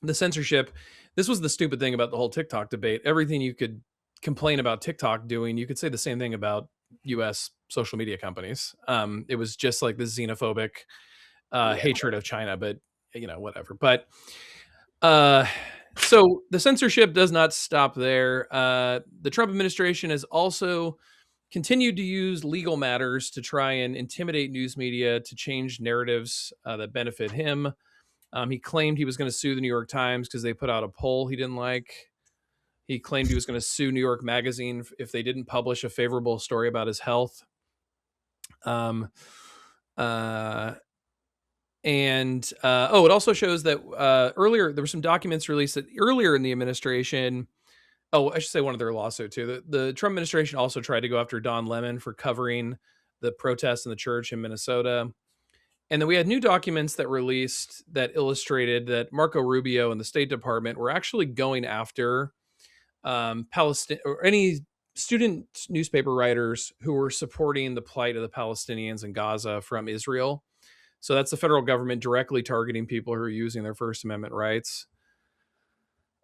the censorship, this was the stupid thing about the whole TikTok debate. Everything you could complain about TikTok doing, you could say the same thing about US social media companies. It was just like this xenophobic hatred of China, but whatever. But so the censorship does not stop there. The Trump administration has also continued to use legal matters to try and intimidate news media to change narratives that benefit him. He claimed he was going to sue the New York Times because they put out a poll he didn't like. He claimed he was going to sue New York Magazine if they didn't publish a favorable story about his health. It also shows that earlier there were some documents released that earlier in the administration. Oh, I should say one of their lawsuit too. The Trump administration also tried to go after Don Lemon for covering the protests in the church in Minnesota. And then we had new documents that released that illustrated that Marco Rubio and the State Department were actually going after Palestine or any student newspaper writers who were supporting the plight of the Palestinians in Gaza from Israel. So that's the federal government directly targeting people who are using their First Amendment rights.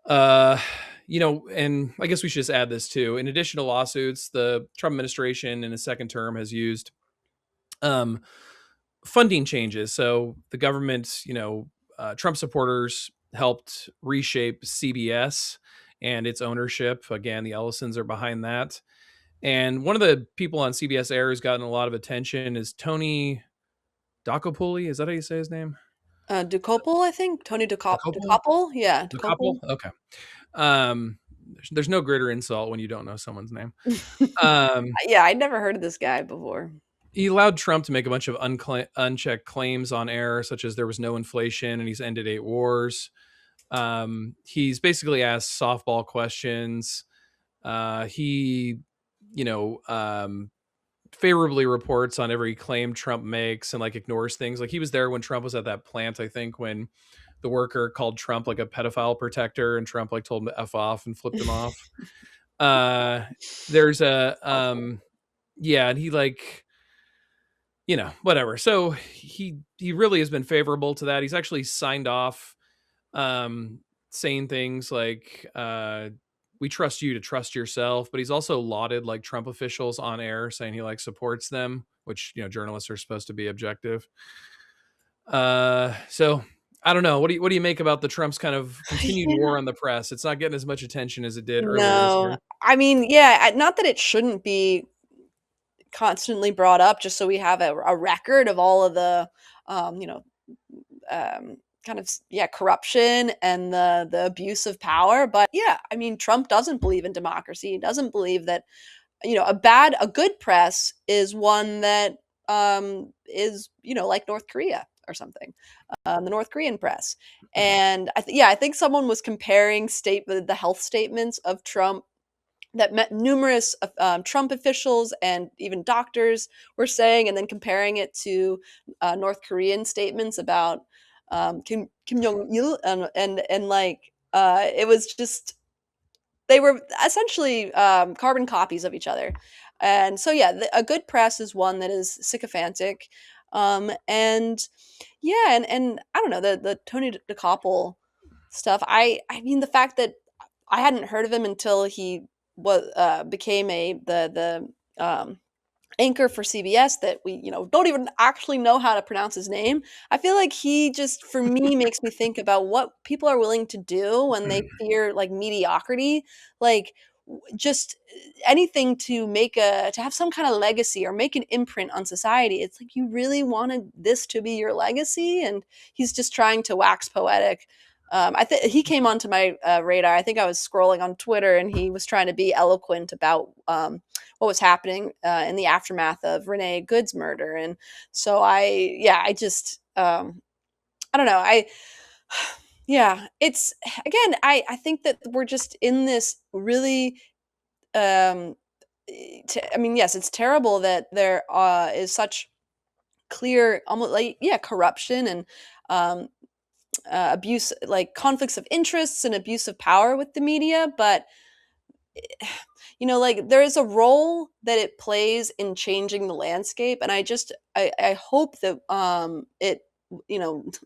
And I guess we should just add this too. In addition to lawsuits, the Trump administration in his second term has used funding changes. So the government, Trump supporters helped reshape CBS and its ownership. Again, the Ellisons are behind that. And one of the people on CBS Air who's gotten a lot of attention is Tony Dokoupil. Is that how you say his name? Dokoupil, I think. Tony Dokoupil? Yeah. Dokoupil? Okay. There's no greater insult when you don't know someone's name. Yeah, I'd never heard of this guy before. He allowed Trump to make a bunch of unchecked claims on air, such as there was no inflation and he's ended 8 wars. He's basically asked softball questions. He, favorably reports on every claim Trump makes and like ignores things. Like he was there when Trump was at that plant, I think, when the worker called Trump like a pedophile protector and Trump like told him to F off and flipped him off. There's a, and he like, whatever. So he really has been favorable to that. He's actually signed off, saying things like, we trust you to trust yourself, but he's also lauded like Trump officials on air, saying he like supports them, which, journalists are supposed to be objective. So I don't know. What do you make about the Trump's kind of continued war on the press? It's not getting as much attention as it did earlier this year. I mean, yeah, not that it shouldn't be constantly brought up, just so we have a record of all of the, corruption and the abuse of power. But yeah, I mean, Trump doesn't believe in democracy. He doesn't believe that, a good press is one that is, like North Korea or something, the North Korean press. And I think someone was comparing the health statements of Trump that met numerous Trump officials and even doctors were saying, and then comparing it to North Korean statements about Kim Jong-il, and it was just, they were essentially carbon copies of each other. And so, yeah, a good press is one that is sycophantic. And I don't know, the Tony Dokoupil stuff. I mean, the fact that I hadn't heard of him until he became the anchor for CBS, that we don't even actually know how to pronounce his name. I feel like he just, for me, makes me think about what people are willing to do when they fear like mediocrity, like just anything to have some kind of legacy or make an imprint on society. It's like, you really wanted this to be your legacy, and he's just trying to wax poetic I think he came onto my radar. I think I was scrolling on Twitter, and he was trying to be eloquent about what was happening in the aftermath of Renee Good's murder. And so I just, I don't know. Yeah, it's again, I think that we're just in this really, um, I mean, yes, it's terrible that there is such clear, almost like, yeah, corruption and um, abuse, like conflicts of interests and abuse of power with the media. But like there is a role that it plays in changing the landscape, and I hope that it,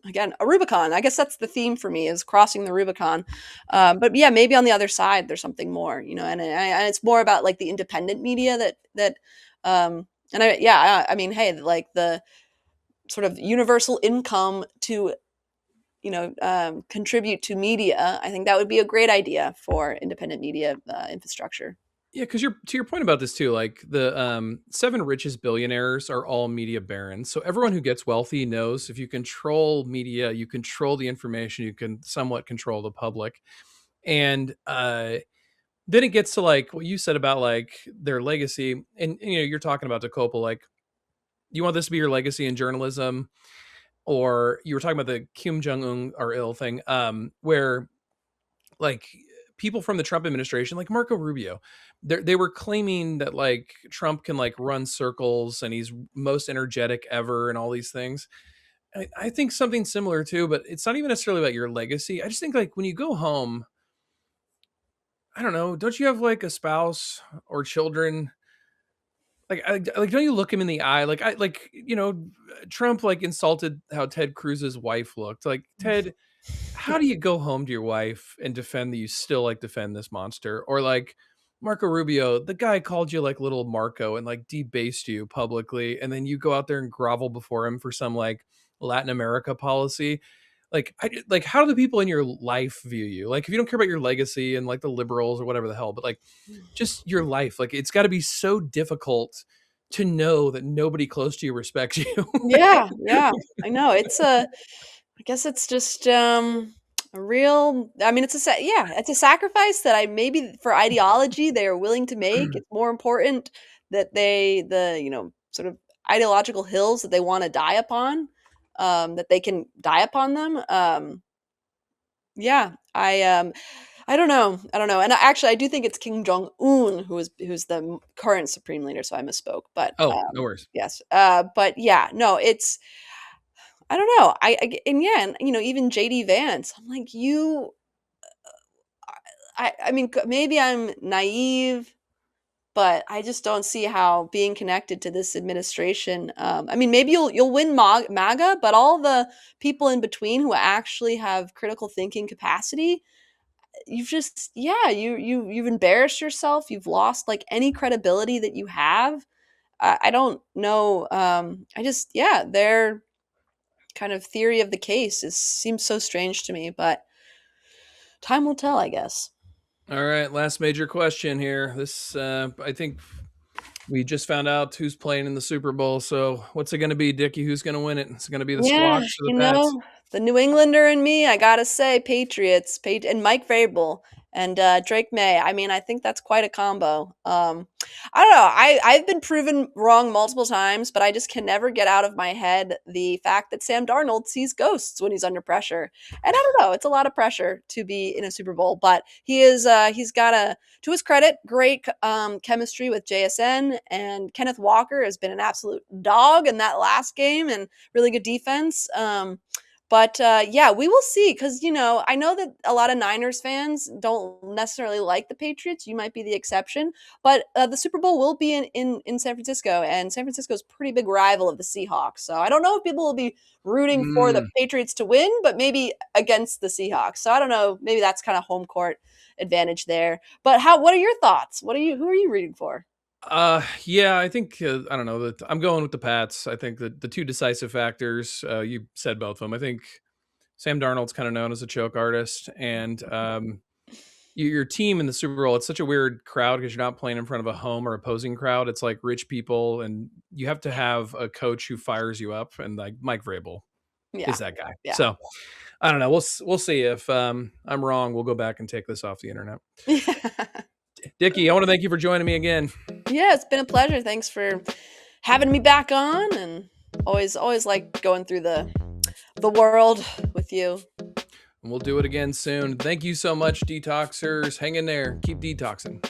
again, a Rubicon. I guess that's the theme for me, is crossing the Rubicon. But yeah, maybe on the other side there's something more, and it's more about like the independent media that and I mean, hey, like the sort of universal income to contribute to media. I think that would be a great idea for independent media infrastructure. Yeah, because to your point about this too, like the 7 richest billionaires are all media barons. So everyone who gets wealthy knows if you control media, you control the information, you can somewhat control the public. And then it gets to like what you said about like their legacy, and you're talking about Tocopel, like you want this to be your legacy in journalism, or you were talking about the Kim Jong Un or ill thing, where like people from the Trump administration, like Marco Rubio, they were claiming that like Trump can like run circles and he's most energetic ever and all these things. I think something similar too, but it's not even necessarily about your legacy. I just think like when you go home, I don't know, don't you have like a spouse or children? Like don't you look him in the eye? Trump like insulted how Ted Cruz's wife looked. Like, Ted, how do you go home to your wife and defend that you still like defend this monster? Or like Marco Rubio, the guy called you like little Marco and like debased you publicly, and then you go out there and grovel before him for some like Latin America policy. Like how do the people in your life view you? Like if you don't care about your legacy and like the liberals or whatever the hell, but like just your life, like it's got to be so difficult to know that nobody close to you respects you. Yeah, I know. I guess it's just a real. I mean, it's a sacrifice that I maybe for ideology they are willing to make. It's more important that the sort of ideological hills that they want to die upon, that they can die upon them. Yeah, I don't know. I don't know. And actually, I do think it's Kim Jong Un who's the current supreme leader. So I misspoke. But Oh, no worries. yes. But yeah, no, it's. I don't know. And yeah, and even JD Vance. I'm like, I mean, maybe I'm naive, but I just don't see how being connected to this administration. I mean, maybe you'll win MAGA, but all the people in between who actually have critical thinking capacity, you've just you've embarrassed yourself. You've lost like any credibility that you have. I don't know. I just their kind of theory of the case seems so strange to me, but time will tell, I guess. All right, last major question here. This I think we just found out who's playing in the Super Bowl. So what's it going to be, Dickey? Who's going to win it? It's going to be the Yeah, Squawks or the Pats? the New Englander and me, I gotta say, Patriots, and Mike Vrabel and Drake May. I mean, I think that's quite a combo. I don't know. I've been proven wrong multiple times, but I just can never get out of my head the fact that Sam Darnold sees ghosts when he's under pressure. And I don't know. It's a lot of pressure to be in a Super Bowl, but he's got to his credit, great chemistry with JSN, and Kenneth Walker has been an absolute dog in that last game and really good defense. But yeah, we will see, because I know that a lot of Niners fans don't necessarily like the Patriots. You might be the exception, but the Super Bowl will be in San Francisco, and San Francisco is a pretty big rival of the Seahawks. So I don't know if people will be rooting for the Patriots to win, but maybe against the Seahawks. So I don't know. Maybe that's kind of home court advantage there. But what are your thoughts? Who are you rooting for? Yeah, I think I don't know that I'm going with the Pats. I think that the two decisive factors, you said both of them. I think Sam Darnold's kind of known as a choke artist, and your team in the Super Bowl, it's such a weird crowd because you're not playing in front of a home or opposing crowd. It's like rich people, and you have to have a coach who fires you up, and like Mike Vrabel is that guy. Yeah. So I don't know. We'll see if I'm wrong. We'll go back and take this off the internet. Yeah. Dickey, I want to thank you for joining me again. Yeah, it's been a pleasure. Thanks for having me back on, and always like going through the world with you. We'll do it again soon. Thank you so much, detoxers. Hang in there. Keep detoxing.